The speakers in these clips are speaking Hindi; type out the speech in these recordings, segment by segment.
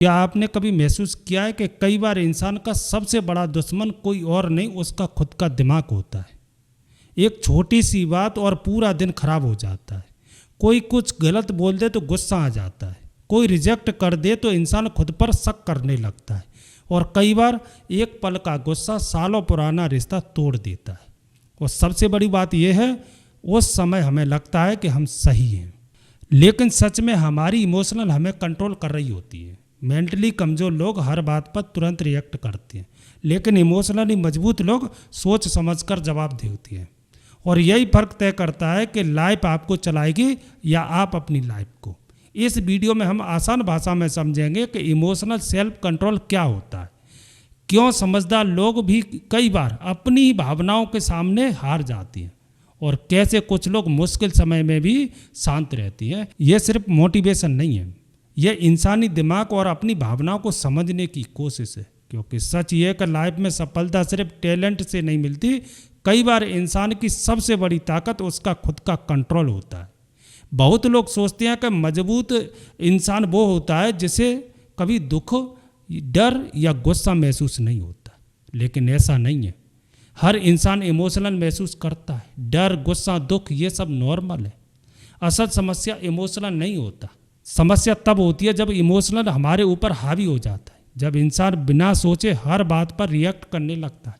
क्या आपने कभी महसूस किया है कि कई बार इंसान का सबसे बड़ा दुश्मन कोई और नहीं, उसका खुद का दिमाग होता है। एक छोटी सी बात और पूरा दिन खराब हो जाता है। कोई कुछ गलत बोल दे तो गुस्सा आ जाता है, कोई रिजेक्ट कर दे तो इंसान खुद पर शक करने लगता है, और कई बार एक पल का गुस्सा सालों पुराना रिश्ता तोड़ देता है। और सबसे बड़ी बात यह है, उस समय हमें लगता है कि हम सही हैं, लेकिन सच में हमारी इमोशनल हमें कंट्रोल कर रही होती है। मेंटली कमज़ोर लोग हर बात पर तुरंत रिएक्ट करते हैं, लेकिन इमोशनली मजबूत लोग सोच समझकर जवाब देते हैं। और यही फ़र्क तय करता है कि लाइफ आपको चलाएगी या आप अपनी लाइफ को। इस वीडियो में हम आसान भाषा में समझेंगे कि इमोशनल सेल्फ कंट्रोल क्या होता है, क्यों समझदार लोग भी कई बार अपनी भावनाओं के सामने हार जाती हैं, और कैसे कुछ लोग मुश्किल समय में भी शांत रहती हैं। यह सिर्फ मोटिवेशन नहीं है, यह इंसानी दिमाग और अपनी भावनाओं को समझने की कोशिश है। क्योंकि सच ये है कि लाइफ में सफलता सिर्फ टैलेंट से नहीं मिलती। कई बार इंसान की सबसे बड़ी ताकत उसका खुद का कंट्रोल होता है। बहुत लोग सोचते हैं कि मजबूत इंसान वो होता है जिसे कभी दुख, डर या गुस्सा महसूस नहीं होता, लेकिन ऐसा नहीं है। हर इंसान इमोशनल महसूस करता है। डर, गुस्सा, दुख ये सब नॉर्मल है। असल समस्या इमोशनल नहीं होता। समस्या तब होती है जब इमोशनल हमारे ऊपर हावी हो जाता है, जब इंसान बिना सोचे हर बात पर रिएक्ट करने लगता है,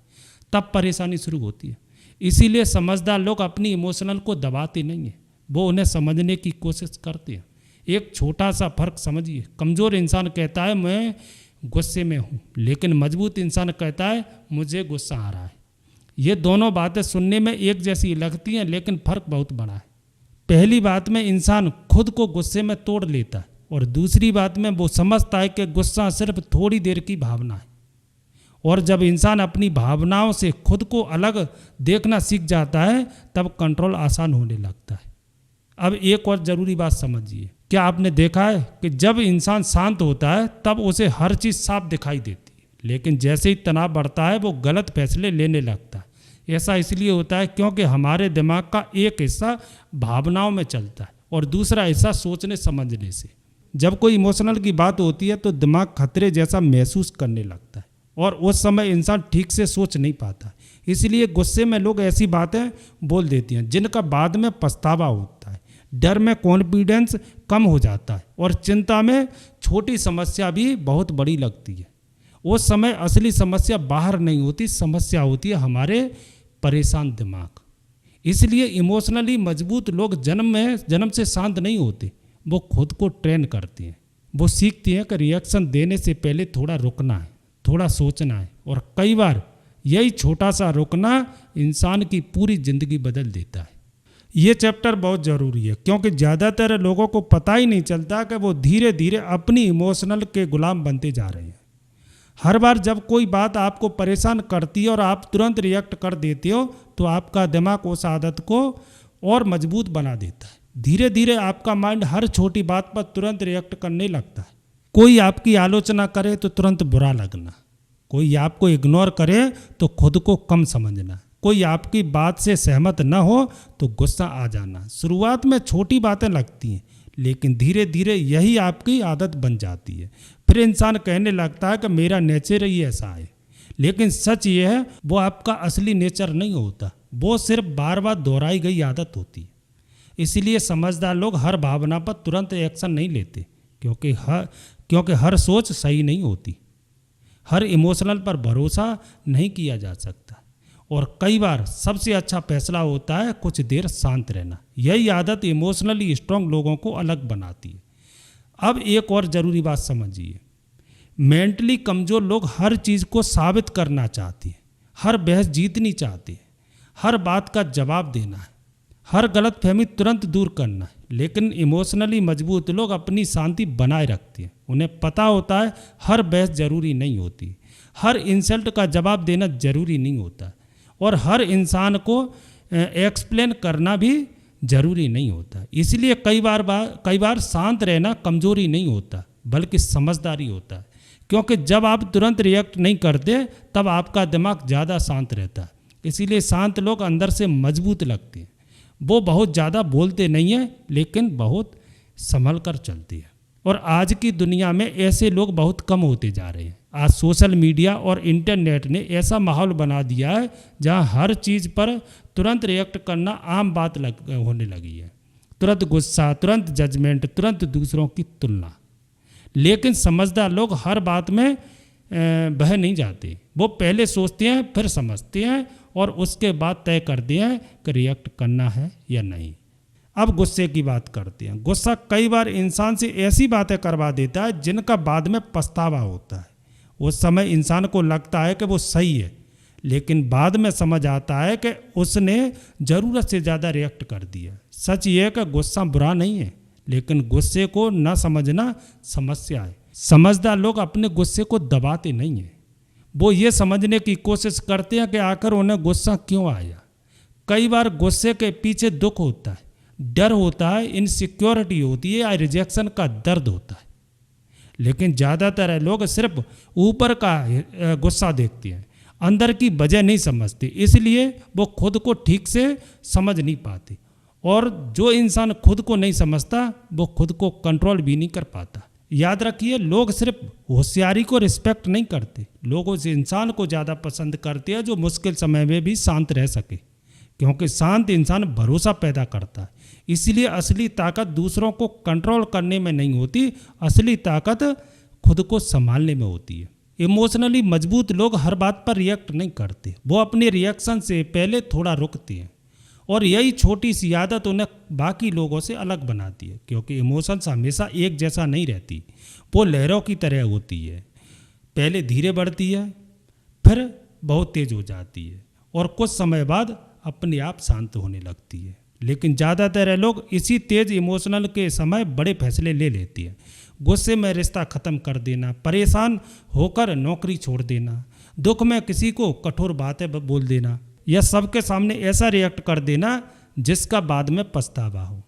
तब परेशानी शुरू होती है। इसीलिए समझदार लोग अपनी इमोशनल को दबाते नहीं हैं, वो उन्हें समझने की कोशिश करते हैं। एक छोटा सा फर्क समझिए, कमज़ोर इंसान कहता है मैं गुस्से में हूँ, लेकिन मजबूत इंसान कहता है मुझे गुस्सा आ रहा है। ये दोनों बातें सुनने में एक जैसी लगती हैं, लेकिन फ़र्क बहुत बड़ा है। पहली बात में इंसान खुद को गुस्से में तोड़ लेता है, और दूसरी बात में वो समझता है कि गुस्सा सिर्फ थोड़ी देर की भावना है। और जब इंसान अपनी भावनाओं से खुद को अलग देखना सीख जाता है, तब कंट्रोल आसान होने लगता है। अब एक और ज़रूरी बात समझिए, क्या आपने देखा है कि जब इंसान शांत होता है तब उसे हर चीज़ साफ दिखाई देती है, लेकिन जैसे ही तनाव बढ़ता है वो गलत फैसले लेने लगता है। ऐसा इसलिए होता है क्योंकि हमारे दिमाग का एक हिस्सा भावनाओं में चलता है और दूसरा हिस्सा सोचने समझने से। जब कोई इमोशनल की बात होती है तो दिमाग खतरे जैसा महसूस करने लगता है, और उस समय इंसान ठीक से सोच नहीं पाता। इसलिए गुस्से में लोग ऐसी बातें बोल देती हैं जिनका बाद में पछतावा होता है। डर में कॉन्फिडेंस कम हो जाता है, और चिंता में छोटी समस्या भी बहुत बड़ी लगती है। उस समय असली समस्या बाहर नहीं होती, समस्या होती है हमारे परेशान दिमाग। इसलिए इमोशनली मजबूत लोग जन्म से शांत नहीं होते, वो खुद को ट्रेन करते हैं। वो सीखते हैं कि रिएक्शन देने से पहले थोड़ा रुकना है, थोड़ा सोचना है, और कई बार यही छोटा सा रुकना इंसान की पूरी ज़िंदगी बदल देता है। ये चैप्टर बहुत ज़रूरी है क्योंकि ज़्यादातर लोगों को पता ही नहीं चलता कि वो धीरे धीरे अपनी इमोशनल के गुलाम बनते जा रहे हैं। हर बार जब कोई बात आपको परेशान करती है और आप तुरंत रिएक्ट कर देते हो, तो आपका दिमाग उस आदत को और मजबूत बना देता है। धीरे धीरे आपका माइंड हर छोटी बात पर तुरंत रिएक्ट करने लगता है। कोई आपकी आलोचना करे तो तुरंत बुरा लगना, कोई आपको इग्नोर करे तो खुद को कम समझना, कोई आपकी बात से सहमत न हो तो गुस्सा आ जाना। शुरुआत में छोटी बातें लगती हैं, लेकिन धीरे धीरे यही आपकी आदत बन जाती है। फिर इंसान कहने लगता है कि मेरा नेचर ही ऐसा है, लेकिन सच ये है वो आपका असली नेचर नहीं होता, वो सिर्फ बार बार दोहराई गई आदत होती है। इसीलिए समझदार लोग हर भावना पर तुरंत एक्शन नहीं लेते, क्योंकि हर सोच सही नहीं होती। हर इमोशनल पर भरोसा नहीं किया जा सकता, और कई बार सबसे अच्छा फैसला होता है कुछ देर शांत रहना। यही आदत इमोशनली स्ट्रांग लोगों को अलग बनाती है। अब एक और ज़रूरी बात समझिए, मेंटली कमज़ोर लोग हर चीज़ को साबित करना चाहते हैं, हर बहस जीतनी चाहते हैं, हर बात का जवाब देना है, हर गलत फहमी तुरंत दूर करना है। लेकिन इमोशनली मजबूत लोग अपनी शांति बनाए रखते हैं। उन्हें पता होता है हर बहस ज़रूरी नहीं होती, हर इंसल्ट का जवाब देना ज़रूरी नहीं होता, और हर इंसान को एक्सप्लेन करना भी ज़रूरी नहीं होता। इसलिए कई बार शांत रहना कमज़ोरी नहीं होता, बल्कि समझदारी होता है। क्योंकि जब आप तुरंत रिएक्ट नहीं करते, तब आपका दिमाग ज़्यादा शांत रहता है। इसीलिए शांत लोग अंदर से मजबूत लगते हैं। वो बहुत ज़्यादा बोलते नहीं हैं, लेकिन बहुत संभल कर चलते हैं। और आज की दुनिया में ऐसे लोग बहुत कम होते जा रहे हैं। आज सोशल मीडिया और इंटरनेट ने ऐसा माहौल बना दिया है जहां हर चीज़ पर तुरंत रिएक्ट करना आम बात होने लगी है। तुरंत गुस्सा, तुरंत जजमेंट, तुरंत दूसरों की तुलना। लेकिन समझदार लोग हर बात में बह नहीं जाते। वो पहले सोचते हैं, फिर समझते हैं और उसके बाद तय करते हैं कि रिएक्ट करना है या नहीं। अब गुस्से की बात करते हैं। गुस्सा कई बार इंसान से ऐसी बातें करवा देता है जिनका बाद में पछतावा होता है। उस समय इंसान को लगता है कि वो सही है, लेकिन बाद में समझ आता है कि उसने ज़रूरत से ज़्यादा रिएक्ट कर दिया। सच ये है कि गुस्सा बुरा नहीं है, लेकिन गुस्से को न समझना समस्या है। समझदार लोग अपने गुस्से को दबाते नहीं हैं। वो ये समझने की कोशिश करते हैं कि आखिर उन्हें गुस्सा क्यों आया। कई बार गुस्से के पीछे दुख होता है, डर होता है, इनसिक्योरिटी होती है या रिजेक्शन का दर्द होता है। लेकिन ज़्यादातर लोग सिर्फ ऊपर का गुस्सा देखते हैं, अंदर की वजह नहीं समझते, इसलिए वो खुद को ठीक से समझ नहीं पाते। और जो इंसान खुद को नहीं समझता वो खुद को कंट्रोल भी नहीं कर पाता। याद रखिए, लोग सिर्फ होशियारी को रिस्पेक्ट नहीं करते, लोग उस इंसान को ज़्यादा पसंद करते हैं जो मुश्किल समय में भी शांत रह सके, क्योंकि शांत इंसान भरोसा पैदा करता है। इसलिए असली ताकत दूसरों को कंट्रोल करने में नहीं होती, असली ताकत खुद को संभालने में होती है। इमोशनली मजबूत लोग हर बात पर रिएक्ट नहीं करते, वो अपने रिएक्शन से पहले थोड़ा रुकते हैं। और यही छोटी सी आदत उन्हें बाकी लोगों से अलग बनाती है, क्योंकि इमोशंस हमेशा एक जैसा नहीं रहती, वो लहरों की तरह होती है। पहले धीरे बढ़ती है, फिर बहुत तेज हो जाती है और कुछ समय बाद अपने आप शांत होने लगती है। लेकिन ज़्यादातर लोग इसी तेज इमोशनल के समय बड़े फैसले ले लेती हैं। गुस्से में रिश्ता ख़त्म कर देना, परेशान होकर नौकरी छोड़ देना, दुख में किसी को कठोर बातें बोल देना, या सबके सामने ऐसा रिएक्ट कर देना जिसका बाद में पछतावा हो।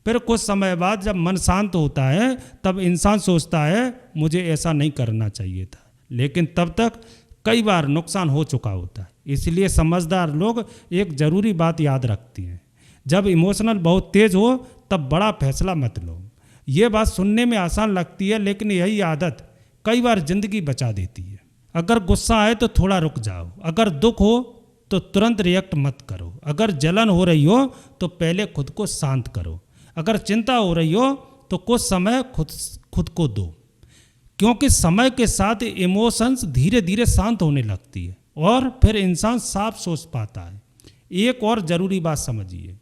फिर कुछ समय बाद जब मन शांत होता है तब इंसान सोचता है मुझे ऐसा नहीं करना चाहिए था, लेकिन तब तक कई बार नुकसान हो चुका होता है। इसलिए समझदार लोग एक ज़रूरी बात याद रखते हैं, जब इमोशनल बहुत तेज हो तब बड़ा फैसला मत लो। ये बात सुनने में आसान लगती है, लेकिन यही आदत कई बार ज़िंदगी बचा देती है। अगर गुस्सा आए तो थोड़ा रुक जाओ, अगर दुख हो तो तुरंत रिएक्ट मत करो, अगर जलन हो रही हो तो पहले खुद को शांत करो, अगर चिंता हो रही हो तो कुछ समय खुद को दो, क्योंकि समय के साथ इमोशंस धीरे धीरे शांत होने लगती है और फिर इंसान साफ सोच पाता है। एक और ज़रूरी बात समझिए,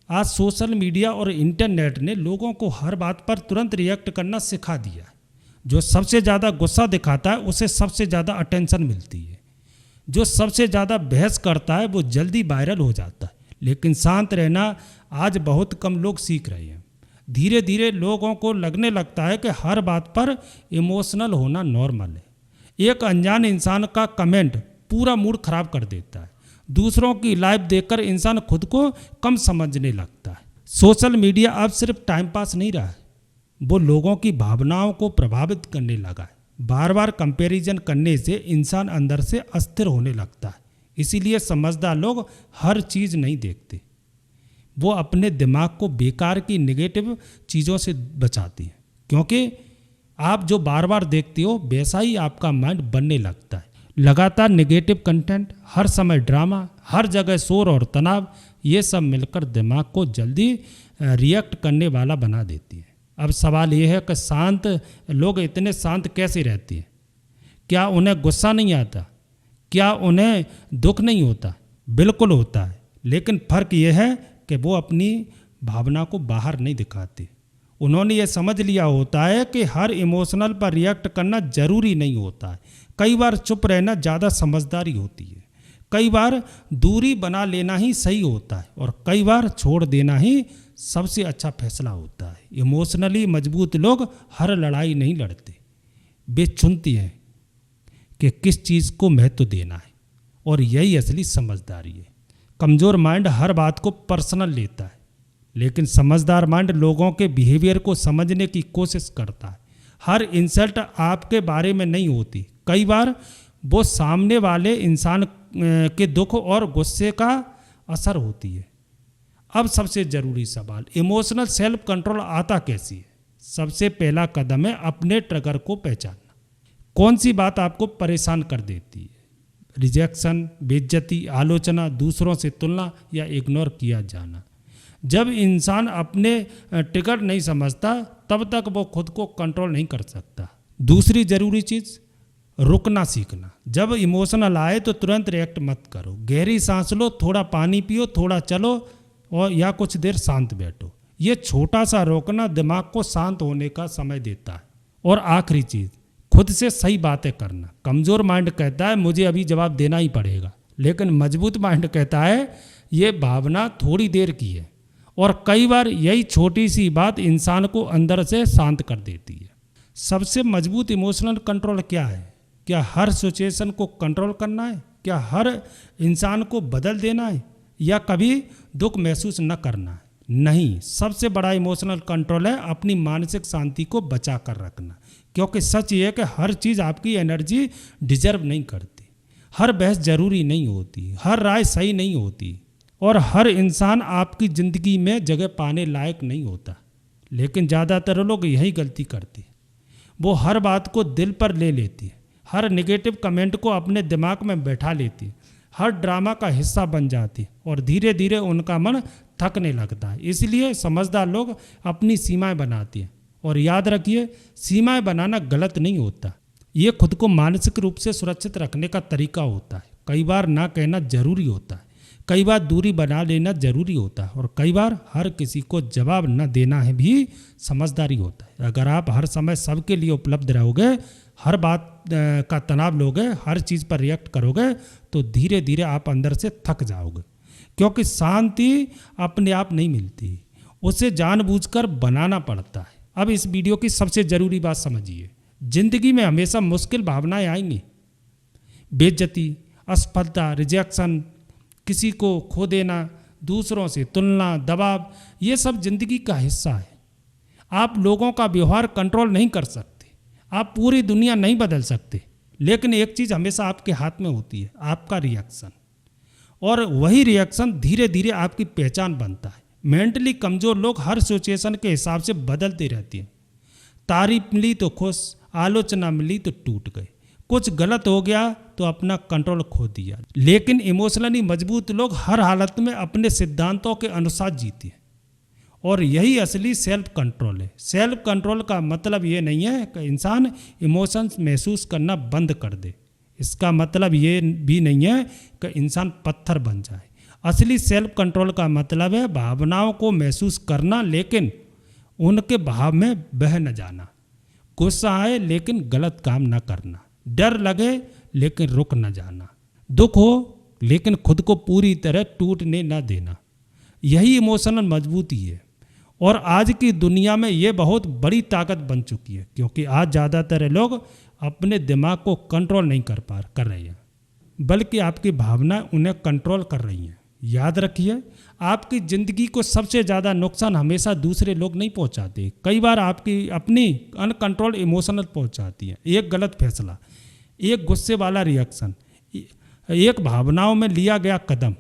आज सोशल मीडिया और इंटरनेट ने लोगों को हर बात पर तुरंत रिएक्ट करना सिखा दिया है। जो सबसे ज़्यादा गुस्सा दिखाता है उसे सबसे ज़्यादा अटेंशन मिलती है, जो सबसे ज़्यादा बहस करता है वो जल्दी वायरल हो जाता है। लेकिन शांत रहना आज बहुत कम लोग सीख रहे हैं। धीरे धीरे लोगों को लगने लगता है कि हर बात पर इमोशनल होना नॉर्मल है। एक अनजान इंसान का कमेंट पूरा मूड खराब कर देता है। दूसरों की लाइफ देखकर इंसान खुद को कम समझने लगता है। सोशल मीडिया अब सिर्फ टाइम पास नहीं रहा है, वो लोगों की भावनाओं को प्रभावित करने लगा है। बार बार कंपैरिजन करने से इंसान अंदर से अस्थिर होने लगता है। इसीलिए समझदार लोग हर चीज़ नहीं देखते, वो अपने दिमाग को बेकार की नेगेटिव चीज़ों से बचाते हैं, क्योंकि आप जो बार बार देखते हो वैसा ही आपका माइंड बनने लगता है। लगातार नेगेटिव कंटेंट, हर समय ड्रामा, हर जगह शोर और तनाव, ये सब मिलकर दिमाग को जल्दी रिएक्ट करने वाला बना देती है। अब सवाल ये है कि शांत लोग इतने शांत कैसे रहते हैं? क्या उन्हें गुस्सा नहीं आता? क्या उन्हें दुख नहीं होता? बिल्कुल होता है, लेकिन फ़र्क यह है कि वो अपनी भावना को बाहर नहीं दिखाते। उन्होंने ये समझ लिया होता है कि हर इमोशनल पर रिएक्ट करना ज़रूरी नहीं होता है। कई बार चुप रहना ज़्यादा समझदारी होती है, कई बार दूरी बना लेना ही सही होता है, और कई बार छोड़ देना ही सबसे अच्छा फैसला होता है। इमोशनली मजबूत लोग हर लड़ाई नहीं लड़ते, वे चुनते हैं कि किस चीज़ को महत्व देना है, और यही असली समझदारी है। कमज़ोर माइंड हर बात को पर्सनल लेता है, लेकिन समझदार माइंड लोगों के बिहेवियर को समझने की कोशिश करता है। हर इंसल्ट आपके बारे में नहीं होती, कई बार वो सामने वाले इंसान के दुख और गुस्से का असर होती है। अब सबसे ज़रूरी सवाल, इमोशनल सेल्फ कंट्रोल आता कैसी है? सबसे पहला कदम है अपने ट्रिगर को पहचानना। कौन सी बात आपको परेशान कर देती है? रिजेक्शन, बेइज्जती, आलोचना, दूसरों से तुलना या इग्नोर किया जाना। जब इंसान अपने ट्रिगर नहीं समझता तब तक वो खुद को कंट्रोल नहीं कर सकता। दूसरी ज़रूरी चीज़, रुकना सीखना। जब इमोशनल आए तो तुरंत रिएक्ट मत करो। गहरी सांस लो, थोड़ा पानी पियो, थोड़ा चलो और या कुछ देर शांत बैठो। ये छोटा सा रोकना दिमाग को शांत होने का समय देता है। और आखिरी चीज़, खुद से सही बातें करना। कमज़ोर माइंड कहता है मुझे अभी जवाब देना ही पड़ेगा, लेकिन मजबूत माइंड कहता है ये भावना थोड़ी देर की है। और कई बार यही छोटी सी बात इंसान को अंदर से शांत कर देती है। सबसे मजबूत इमोशनल कंट्रोल क्या है? क्या हर सिचुएशन को कंट्रोल करना है? क्या हर इंसान को बदल देना है? या कभी दुख महसूस न करना है? नहीं, सबसे बड़ा इमोशनल कंट्रोल है अपनी मानसिक शांति को बचा कर रखना। क्योंकि सच ये है कि हर चीज़ आपकी एनर्जी डिजर्व नहीं करती, हर बहस जरूरी नहीं होती, हर राय सही नहीं होती और हर इंसान आपकी ज़िंदगी में जगह पाने लायक नहीं होता। लेकिन ज़्यादातर लोग यही गलती करते हैं। वो हर बात को दिल पर ले लेती है, हर नेगेटिव कमेंट को अपने दिमाग में बैठा लेती है, हर ड्रामा का हिस्सा बन जाती है और धीरे धीरे उनका मन थकने लगता है। इसलिए समझदार लोग अपनी सीमाएं बनाते हैं। और याद रखिए, सीमाएं बनाना गलत नहीं होता, ये खुद को मानसिक रूप से सुरक्षित रखने का तरीका होता है। कई बार ना कहना जरूरी होता है, कई बार दूरी बना लेना जरूरी होता है और कई बार हर किसी को जवाब न देना है भी समझदारी होता है। अगर आप हर समय सबके लिए उपलब्ध रहोगे, हर बात का तनाव लोगे, हर चीज़ पर रिएक्ट करोगे तो धीरे धीरे आप अंदर से थक जाओगे। क्योंकि शांति अपने आप नहीं मिलती, उसे जानबूझकर बनाना पड़ता है। अब इस वीडियो की सबसे ज़रूरी बात समझिए, जिंदगी में हमेशा मुश्किल भावनाएं आएंगी। बेइज्जती, असफलता, रिजेक्शन, किसी को खो देना, दूसरों से तुलना, दबाव, ये सब जिंदगी का हिस्सा है। आप लोगों का व्यवहार कंट्रोल नहीं कर सकते, आप पूरी दुनिया नहीं बदल सकते, लेकिन एक चीज़ हमेशा आपके हाथ में होती है, आपका रिएक्शन। और वही रिएक्शन धीरे धीरे आपकी पहचान बनता है। मेंटली कमज़ोर लोग हर सिचुएशन के हिसाब से बदलते रहते हैं। तारीफ मिली तो खुश, आलोचना मिली तो टूट गए, कुछ गलत हो गया तो अपना कंट्रोल खो दिया। लेकिन इमोशनली मजबूत लोग हर हालत में अपने सिद्धांतों के अनुसार जीते हैं और यही असली सेल्फ कंट्रोल है। सेल्फ कंट्रोल का मतलब ये नहीं है कि इंसान इमोशंस महसूस करना बंद कर दे, इसका मतलब ये भी नहीं है कि इंसान पत्थर बन जाए। असली सेल्फ कंट्रोल का मतलब है भावनाओं को महसूस करना लेकिन उनके भाव में बह न जाना। गुस्सा आए लेकिन गलत काम न करना, डर लगे लेकिन रुक न जाना, दुख हो लेकिन खुद को पूरी तरह टूटने न देना। यही इमोशनल मजबूती है और आज की दुनिया में ये बहुत बड़ी ताकत बन चुकी है। क्योंकि आज ज़्यादातर लोग अपने दिमाग को कंट्रोल नहीं कर रहे हैं, बल्कि आपकी भावनाएं उन्हें कंट्रोल कर रही हैं। याद रखिए, आपकी ज़िंदगी को सबसे ज़्यादा नुकसान हमेशा दूसरे लोग नहीं पहुंचाते, कई बार आपकी अपनी अनकंट्रोल इमोशनल पहुंचाती है। एक गलत फैसला, एक गुस्से वाला रिएक्शन, एक भावनाओं में लिया गया कदम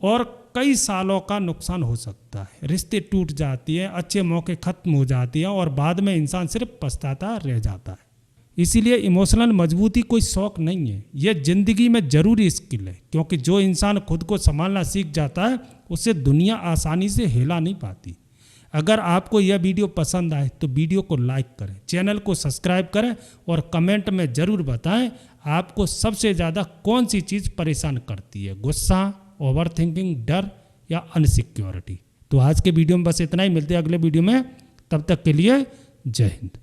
और कई सालों का नुकसान हो सकता है। रिश्ते टूट जाती हैं, अच्छे मौके खत्म हो जाती हैं और बाद में इंसान सिर्फ पछताता रह जाता है। इसीलिए इमोशनल मजबूती कोई शौक नहीं है, यह जिंदगी में ज़रूरी स्किल है। क्योंकि जो इंसान खुद को संभालना सीख जाता है उसे दुनिया आसानी से हिला नहीं पाती। अगर आपको यह वीडियो पसंद आए तो वीडियो को लाइक करें, चैनल को सब्सक्राइब करें और कमेंट में ज़रूर बताएं आपको सबसे ज़्यादा कौन सी चीज़ परेशान करती है, गुस्सा, ओवर थिंकिंग, डर या अनसिक्योरिटी। तो आज के वीडियो में बस इतना ही, मिलते हैं अगले वीडियो में, तब तक के लिए जय हिंद।